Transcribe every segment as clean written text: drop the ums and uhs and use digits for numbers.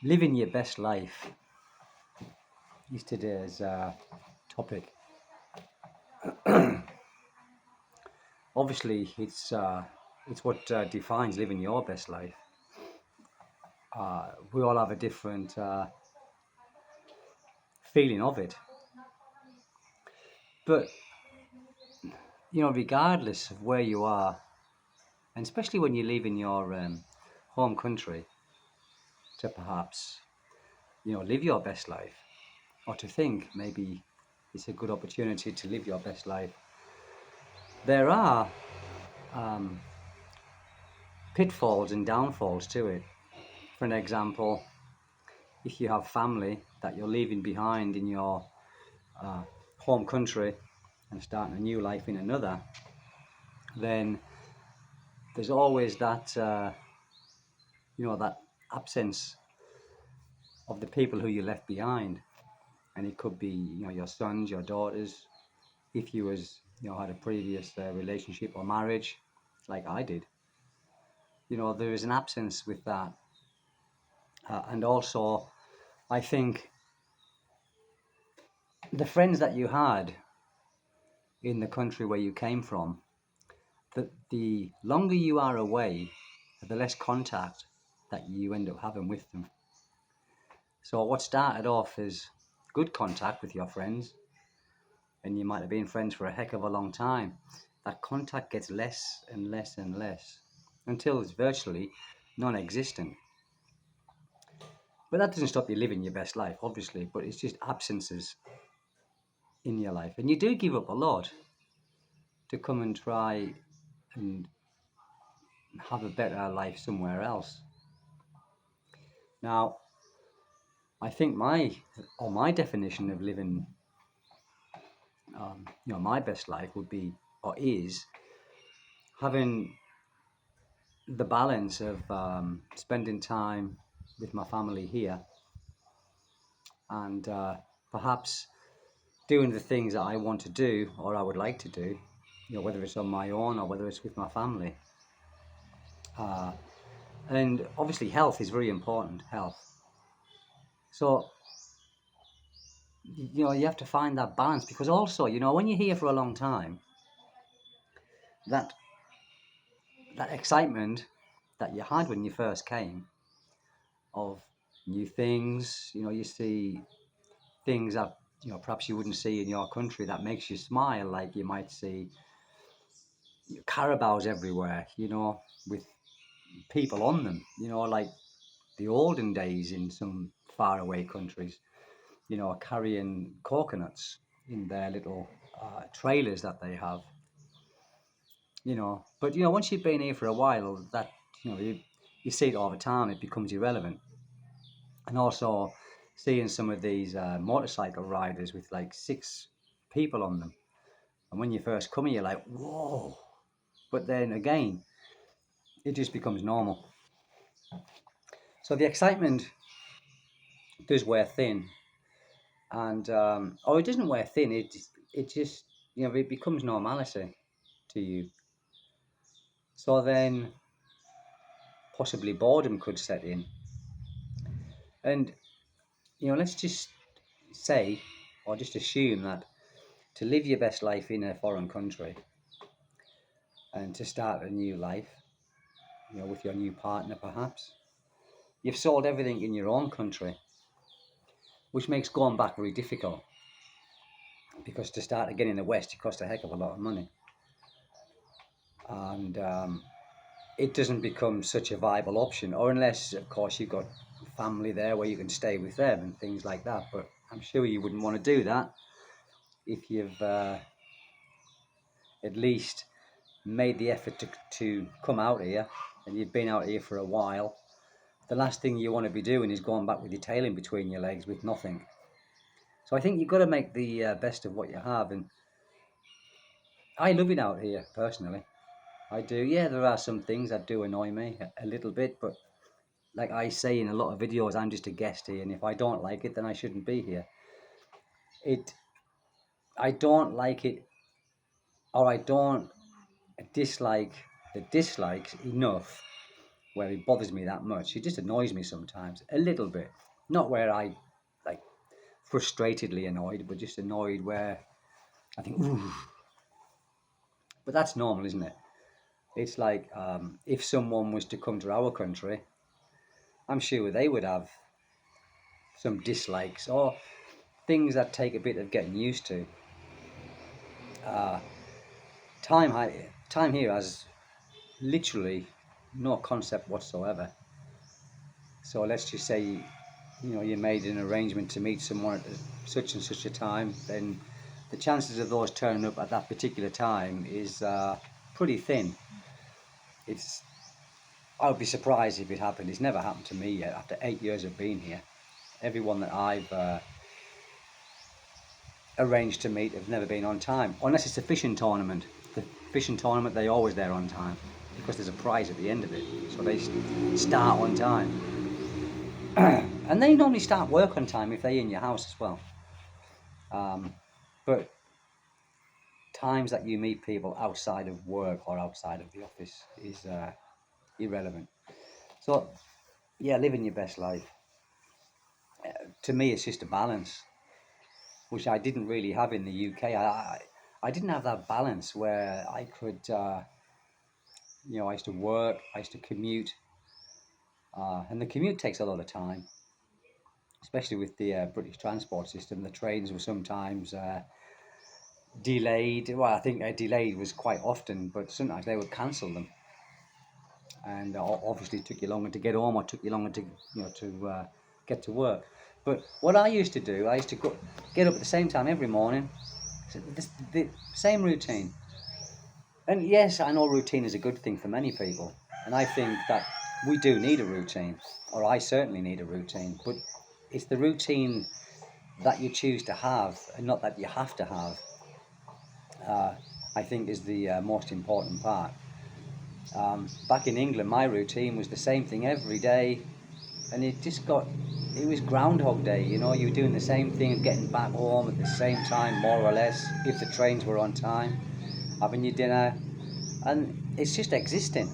Living your best life is today's topic. Obviously, it's what defines living your best life. We all have a different feeling of it, but regardless of where you are, and especially when you live in your home country, to perhaps live your best life, or to think maybe it's a good opportunity to live your best life. There are um, pitfalls and downfalls to it. For an example, if you have family that you're leaving behind in your uh, home country and starting a new life in another, then there's always that that absence of the people who you left behind, and it could be your sons, your daughters, if you had a previous relationship or marriage, like I did. There is an absence with that, and also I think the friends that you had in the country where you came from, that the longer you are away, the less contact that you end up having with them. So what started off as good contact with your friends, and you might have been friends for a heck of a long time, that contact gets less and less and less until it's virtually non-existent. But that doesn't stop you living your best life, obviously, but it's just absences in your life. And you do give up a lot to come and try and have a better life somewhere else. Now, I think my definition of living, my best life would be, or is, having the balance of spending time with my family here and perhaps doing the things that I want to do or I would like to do, whether it's on my own or whether it's with my family. And obviously, health is very important. Health. So you have to find that balance, because also when you're here for a long time, that excitement that you had when you first came of new things, you see things that perhaps you wouldn't see in your country, that makes you smile, like you might see carabaos everywhere, with people on them, like the olden days in some faraway countries, carrying coconuts in their little trailers that they have. But once you've been here for a while, that you see it all the time, it becomes irrelevant. And also seeing some of these motorcycle riders with like 6 people on them, and when you first come here, you're like, whoa. But then again, it just becomes normal. So the excitement does wear thin, and or it doesn't wear thin, it just it becomes normality to you. So then possibly boredom could set in. And let's just say, or just assume, that to live your best life in a foreign country and to start a new life, with your new partner perhaps, you've sold everything in your own country, which makes going back very difficult, because to start again in the West, it costs a heck of a lot of money. And it doesn't become such a viable option, or unless, of course, you've got family there where you can stay with them and things like that. But I'm sure you wouldn't want to do that if you've at least made the effort to come out here and you've been out here for a while. The last thing you want to be doing is going back with your tail in between your legs with nothing. So I think you've got to make the best of what you have. And I love it out here, personally. I do. Yeah, there are some things that do annoy me a little bit, but like I say in a lot of videos, I'm just a guest here, and if I don't like it, then I shouldn't be here. I don't like it, or I don't dislike the dislikes enough where it bothers me that much. It just annoys me sometimes, a little bit. Not where I like frustratedly annoyed, but just annoyed where I think, ooh. But that's normal, isn't it? It's like if someone was to come to our country, I'm sure they would have some dislikes or things that take a bit of getting used to. Uh, time here has literally no concept whatsoever. So let's just say you made an arrangement to meet someone at such and such a time, then the chances of those turning up at that particular time is pretty thin. I would be surprised if it happened. It's never happened to me yet after 8 years of being here. Everyone that I've arranged to meet have never been on time, unless it's a fishing tournament. The fishing tournament, they're always there on time because there's a prize at the end of it, so they start on time. And they normally start work on time if they're in your house as well. But times that you meet people outside of work or outside of the office is irrelevant. So yeah, living your best life. To me, it's just a balance, which I didn't really have in the UK. I didn't have that balance where I could, I used to work, I used to commute, and the commute takes a lot of time, especially with the British transport system. The trains were sometimes delayed. Well, I think delayed was quite often, but sometimes they would cancel them, and obviously it took you longer to get home, or took you longer to get to work. But what I used to do, I used to get up at the same time every morning, the same routine. And yes, I know routine is a good thing for many people, and I think that we do need a routine, or I certainly need a routine. But it's the routine that you choose to have, and not that you have to have. I think is the most important part. Back in England, my routine was the same thing every day, and it was Groundhog Day. You were doing the same thing, getting back home at the same time, more or less, if the trains were on time, having your dinner, and it's just existing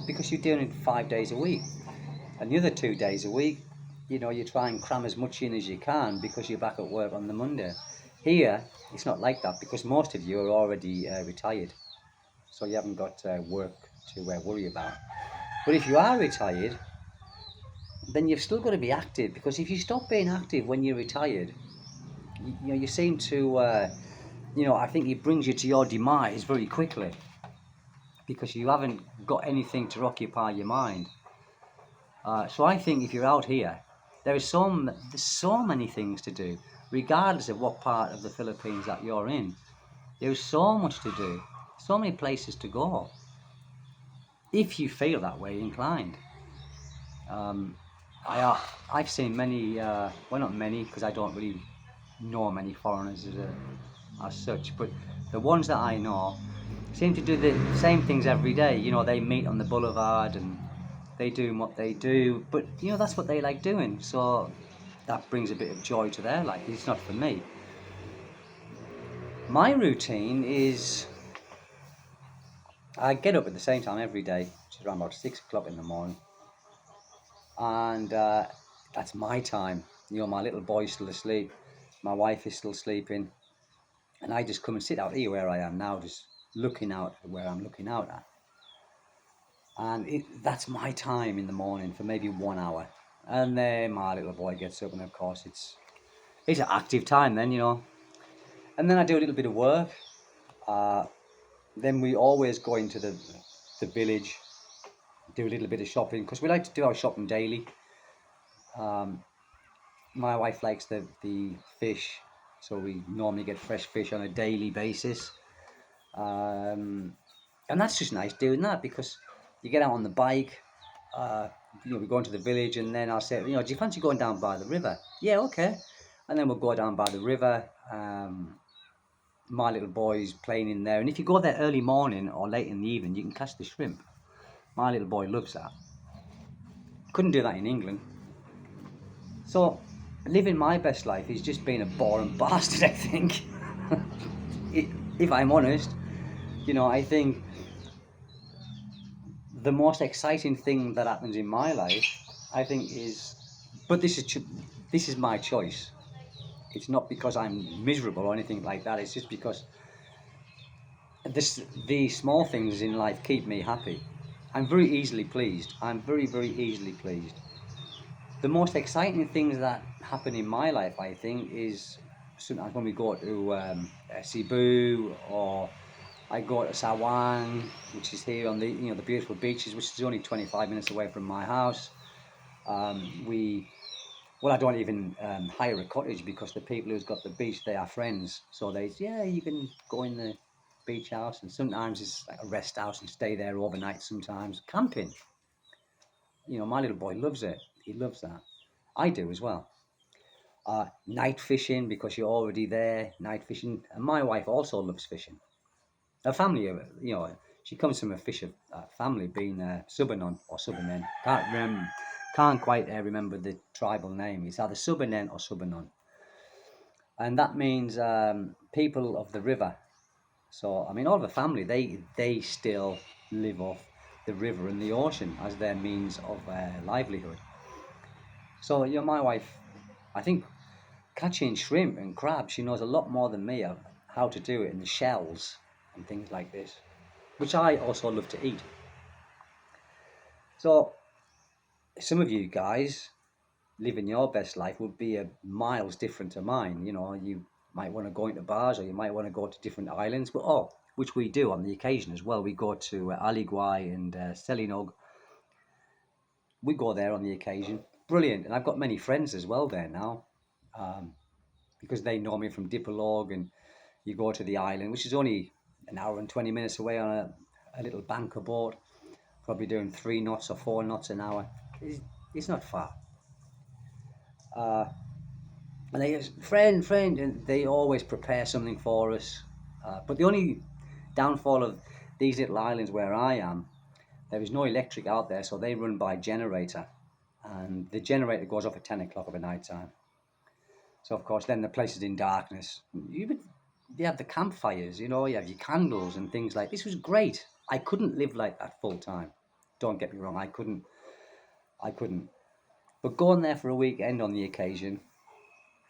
because you're doing it 5 days a week, and the other 2 days a week, you try and cram as much in as you can because you're back at work on the Monday. Here, it's not like that because most of you are already retired, so you haven't got work to worry about. But if you are retired, then you've still got to be active, because if you stop being active when you're retired, you seem to, I think it brings you to your demise very quickly because you haven't got anything to occupy your mind. So I think if you're out here, there's so many things to do, regardless of what part of the Philippines that you're in. There's so much to do, so many places to go, if you feel that way inclined. I've seen many, well, not many, because I don't really know many foreigners as such, but the ones that I know seem to do the same things every day. They meet on the boulevard and they do what they do, but that's what they like doing, so that brings a bit of joy to their life. It's not for me. My routine is I get up at the same time every day, which is around about 6 o'clock in the morning, and that's my time. My little boy's still asleep, my wife is still sleeping, and I just come and sit out here where I am now, just looking out at where I'm looking out at. And that's my time in the morning for maybe 1 hour. And then my little boy gets up, and of course it's an active time then, And then I do a little bit of work. Then we always go into the village, do a little bit of shopping, because we like to do our shopping daily. My wife likes the fish, so we normally get fresh fish on a daily basis. And that's just nice doing that, because you get out on the bike, we go into the village, and then I'll say, do you fancy going down by the river? Yeah, okay. And then we'll go down by the river. My little boy's playing in there, and if you go there early morning or late in the evening, you can catch the shrimp. My little boy loves that. Couldn't do that in England. So living my best life is just being a boring bastard, I think. If I'm honest, I think the most exciting thing that happens in my life, I think, but this is my choice. It's not because I'm miserable or anything like that. It's just because the small things in life keep me happy. I'm very easily pleased. I'm very, very easily pleased. The most exciting things that happen in my life, I think, is sometimes when we go to Cebu, or I go to Sawang, which is here on the beautiful beaches, which is only 25 minutes away from my house. I don't even hire a cottage because the people who's got the beach, they are friends. So you can go in the beach house, and sometimes it's like a rest house and stay there overnight. Sometimes camping. My little boy loves it. He loves that. I do as well. Night fishing, because you're already there. Night fishing, and my wife also loves fishing. Her family, she comes from a fisher family, being Subanon or Subanen. Can't quite remember the tribal name. It's either Subanen or Subanon, and that means people of the river. So I mean, all the family, they still live off the river and the ocean as their means of livelihood. So my wife, I think, catching shrimp and crab, she knows a lot more than me of how to do it, and the shells and things like this, which I also love to eat. So some of you guys living your best life would be miles different to mine. You might want to go into bars, or you might want to go to different islands, which we do on the occasion as well. We go to Aliguay and Selinog. We go there on the occasion. Brilliant. And I've got many friends as well there now, because they know me from Dipolog, and you go to the island, which is only an hour and 20 minutes away on a little banker boat, probably doing 3 knots or 4 knots an hour. It's not far. And they just, friend, and they always prepare something for us. But the only downfall of these little islands where I am, there is no electric out there, so they run by generator. And the generator goes off at 10 o'clock of the night time. So, of course, then the place is in darkness. You have the campfires, you have your candles and things like this. Was great. I couldn't live like that full time. Don't get me wrong, I couldn't. But going there for a weekend on the occasion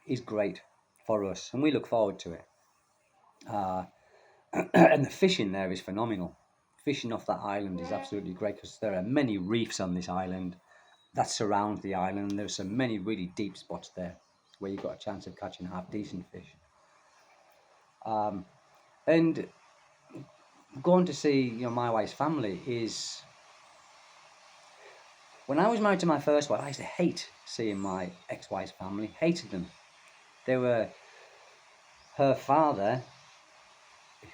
is great for us, and we look forward to it. And the fishing there is phenomenal. Fishing off that island is absolutely great, because there are many reefs on this island that surround the island. There's so many really deep spots there where you've got a chance of catching half decent fish. And going to see my wife's family is, when I was married to my first wife, I used to hate seeing my ex-wife's family. Hated them. They were her father,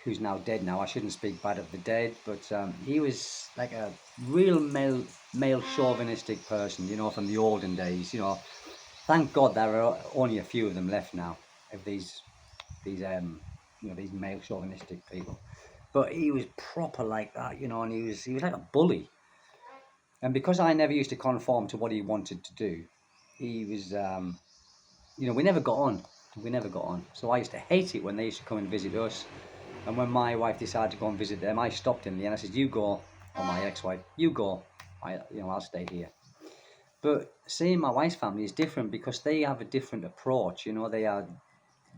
who's now dead now. I shouldn't speak bad of the dead, but he was like a real male chauvinistic person, from the olden days. Thank God there are only a few of them left now, of these male chauvinistic people. But he was proper like that, and he was like a bully. And because I never used to conform to what he wanted to do, he was, we never got on. So I used to hate it when they used to come and visit us. And when my wife decided to go and visit them, I stopped in the end. I said, "You go," or my ex-wife, "You go. I'll stay here." But seeing my wife's family is different, because they have a different approach. They are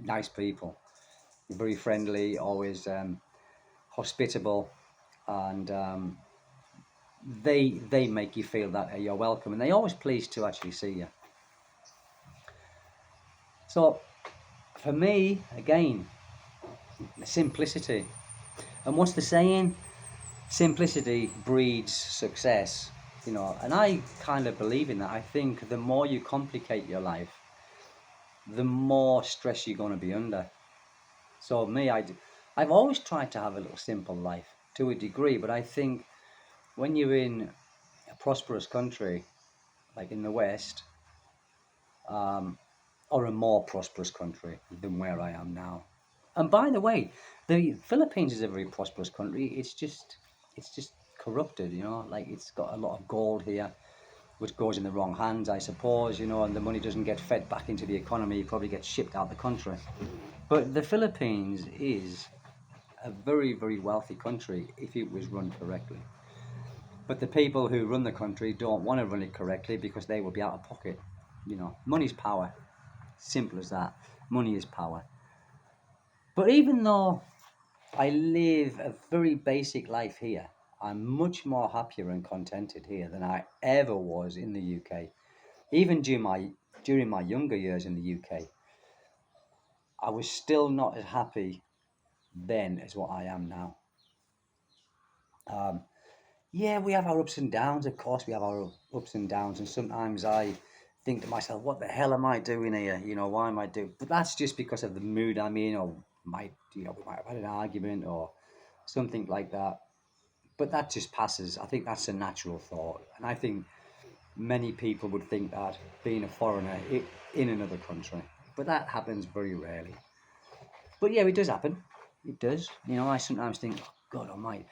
nice people, very friendly, always hospitable, and they make you feel that you're welcome, and they're always pleased to actually see you. So for me, again, simplicity. And what's the saying? Simplicity breeds success. And I kind of believe in that. I think the more you complicate your life, the more stress you're going to be under. So me, I've always tried to have a little simple life to a degree, but I think when you're in a prosperous country, like in the West, or a more prosperous country than where I am now. And by the way, the Philippines is a very prosperous country. It's just corrupted, like it's got a lot of gold here, which goes in the wrong hands, I suppose, and the money doesn't get fed back into the economy. It probably gets shipped out the country. But the Philippines is a very, very wealthy country if it was run correctly. But the people who run the country don't want to run it correctly because they will be out of pocket. Money's power. Simple as that. Money is power. But even though I live a very basic life here, I'm much more happier and contented here than I ever was in the UK. Even during my younger years in the UK, I was still not as happy then as what I am now. Um, yeah, we have our ups and downs. Of course, we have our ups and downs, and sometimes I think to myself, "What the hell am I doing here? Why am I doing?" But that's just because of the mood I'm in, or we might have had an argument or something like that. But that just passes. I think that's a natural thought, and I think many people would think that being a foreigner in another country, but that happens very rarely. But yeah, it does happen. It does. I sometimes think, oh, God Almighty.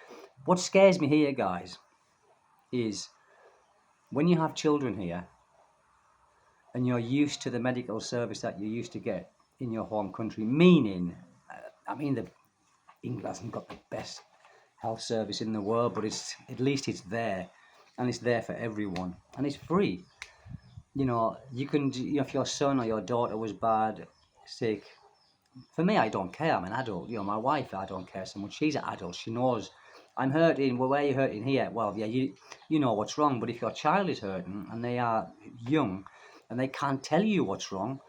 What scares me here, guys, is when you have children here and you're used to the medical service that you used to get in your home country, meaning, the England hasn't got the best health service in the world, but at least it's there, and it's there for everyone, and it's free. You can, if your son or your daughter was bad, sick. For me, I don't care. I'm an adult. My wife, I don't care so much. She's an adult. She knows I'm hurting. Well, where are you hurting here? Well, yeah, you know what's wrong. But if your child is hurting and they are young and they can't tell you what's wrong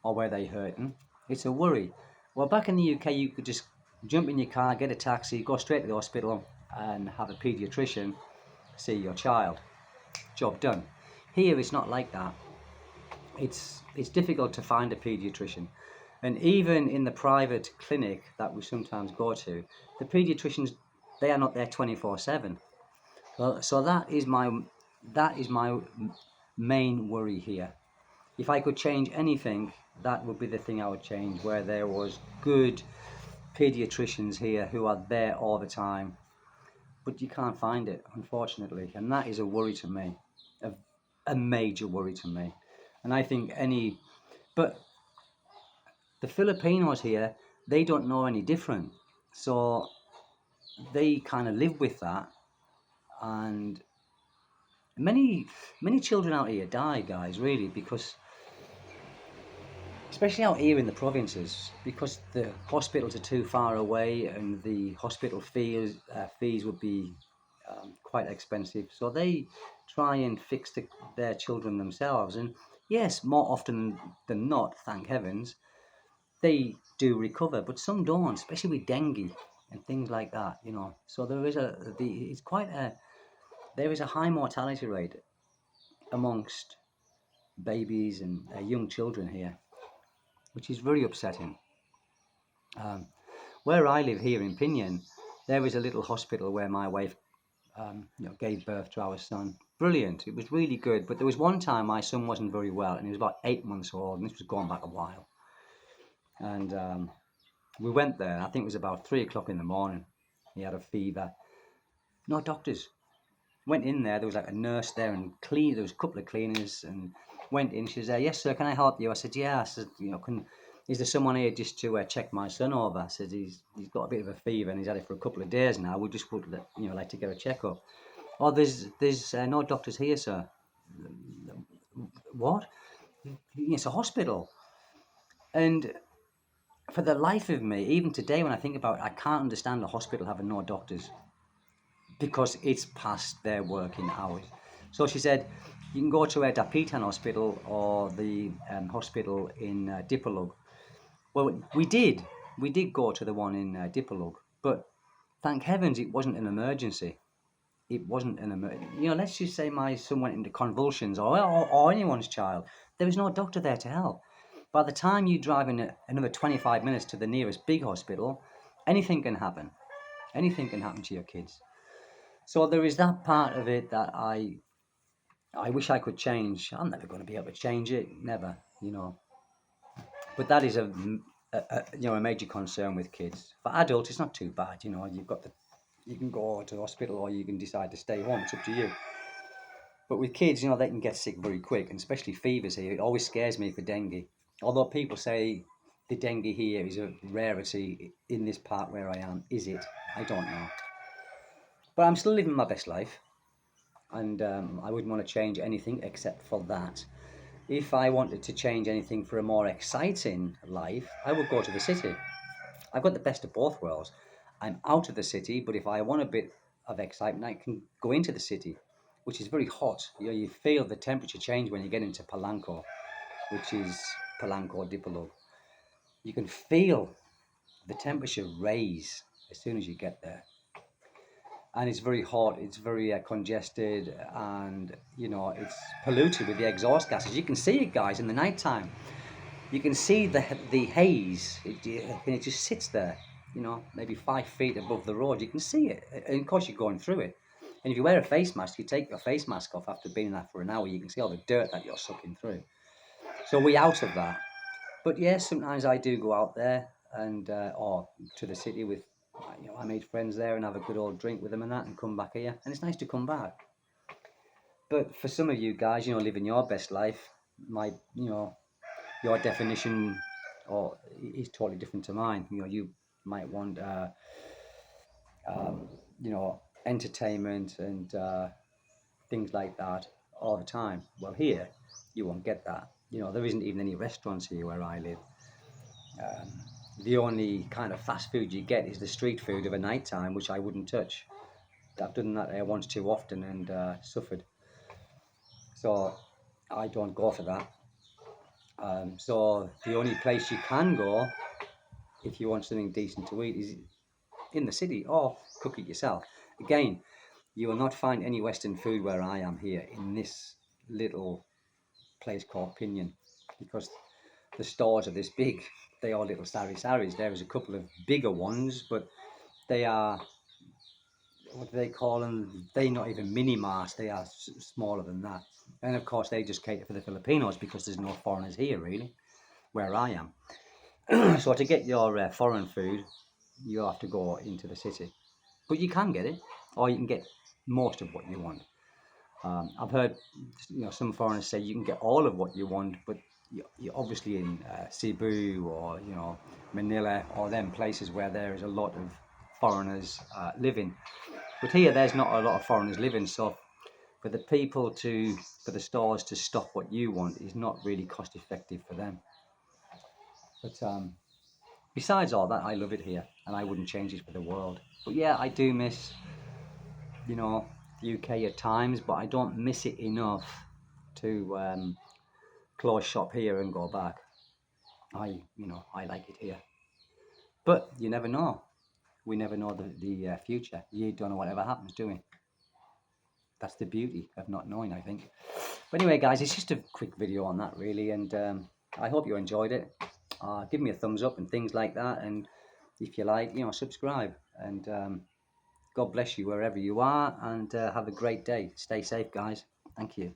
or where they're hurting, it's a worry. Well, back in the UK, you could just jump in your car, get a taxi, go straight to the hospital and have a paediatrician see your child. Job done. Here, it's not like that. It's difficult to find a paediatrician. And even in the private clinic that we sometimes go to, the paediatricians, they are not there 24/7. So that is my main worry here. If I could change anything, that would be the thing I would change, where there was good paediatricians here who are there all the time. But you can't find it, unfortunately, and that is a worry to me, a major worry to me. And I think but the Filipinos here, they don't know any different. So they kind of live with that. And many, many children out here die, guys, really, because, especially out here in the provinces, because the hospitals are too far away and the hospital fees would be quite expensive. So they try and fix their children themselves. And yes, more often than not, thank heavens, they do recover, but some don't, especially with dengue and things like that. So there is a high mortality rate amongst babies and young children here, which is very upsetting. Um, where I live here in Pinion, there is a little hospital where my wife gave birth to our son. Brilliant. It was really good. But there was one time my son wasn't very well, and he was about 8 months old, and this was going back a while. And we went there. I think it was about 3 o'clock in the morning. He had a fever. No doctors. Went in there. There was like a nurse there and there was a couple of cleaners, and went in. She said, "Yes, sir. Can I help you?" I said, "Yeah." I said, is there someone here just to check my son over? I said, he's got a bit of a fever and he's had it for a couple of days now. We just would like to get a checkup. Oh, there's no doctors here, sir. What? It's a hospital. And for the life of me, even today when I think about it, I can't understand a hospital having no doctors, because it's past their working hours. So she said, you can go to a Dapitan hospital or the hospital in Dipolog. Well, we did. We did go to the one in Dipolog, but thank heavens it wasn't an emergency. It wasn't an emergency. Let's just say my son went into convulsions, or anyone's child. There was no doctor there to help. By the time you drive in another 25 minutes to the nearest big hospital, anything can happen. Anything can happen to your kids. So there is that part of it that I wish I could change. I'm never going to be able to change it, never. But that is a major concern with kids. For adults, it's not too bad. You can go to the hospital or you can decide to stay home. It's up to you. But with kids, they can get sick very quick, and especially fevers here. It always scares me for dengue. Although people say the dengue here is a rarity in this part where I am. Is it? I don't know. But I'm still living my best life. and I wouldn't want to change anything except for that. If I wanted to change anything for a more exciting life, I would go to the city. I've got the best of both worlds. I'm out of the city, but if I want a bit of excitement, I can go into the city, which is very hot. You know, you feel the temperature change when you get into Polanco, which is Polanco Dipolo. You can feel the temperature raise as soon as you get there. And it's very hot, it's very congested, and you know, it's polluted with the exhaust gases. You can see it, guys, in the nighttime. You can see the haze, and it just sits there, you know, maybe 5 feet above the road. You can see it, and of course you're going through it. And if you wear a face mask, you take your face mask off after being in that for an hour, you can see all the dirt that you're sucking through. So we're out of that. But yes, sometimes I do go out there and or to the city with, you know, I made friends there and have a good old drink with them and that, and come back here. And it's nice to come back. But for some of you guys, you know, living your best life, you know, your definition or is totally different to mine. You know, you might want, you know, entertainment and things like that all the time. Well, here you won't get that. You know, there isn't even any restaurants here where I live. Um, the only kind of fast food you get is the street food of a night time, which I wouldn't touch. I've done that once too often and suffered. So I don't go for that. So the only place you can go if you want something decent to eat is in the city or cook it yourself. Again, you will not find any Western food where I am here in this little place called Pinion, because the stores are this big. They are little saris. There is a couple of bigger ones, but they are, what do they call them? They're not even mini marts. They are smaller than that. And of course, they just cater for the Filipinos because there's no foreigners here really, where I am. So to get your foreign food, you have to go into the city. But you can get it, or you can get most of what you want. I've heard, you know, some foreigners say you can get all of what you want, but you're obviously in Cebu or, you know, Manila or them places where there is a lot of foreigners living. But here, there's not a lot of foreigners living, so for the stores to stock what you want is not really cost effective for them. But besides all that, I love it here, and I wouldn't change it for the world. But yeah, I do miss, you know, the UK at times, but I don't miss it enough to close shop here and go back. I like it here. But you never know. We never know the future. You don't know whatever happens, do we? That's the beauty of not knowing, I think. But anyway, guys, it's just a quick video on that, really, and I hope you enjoyed it. Give me a thumbs up and things like that, and if you like, you know, subscribe. And God bless you wherever you are, and have a great day. Stay safe, guys. Thank you.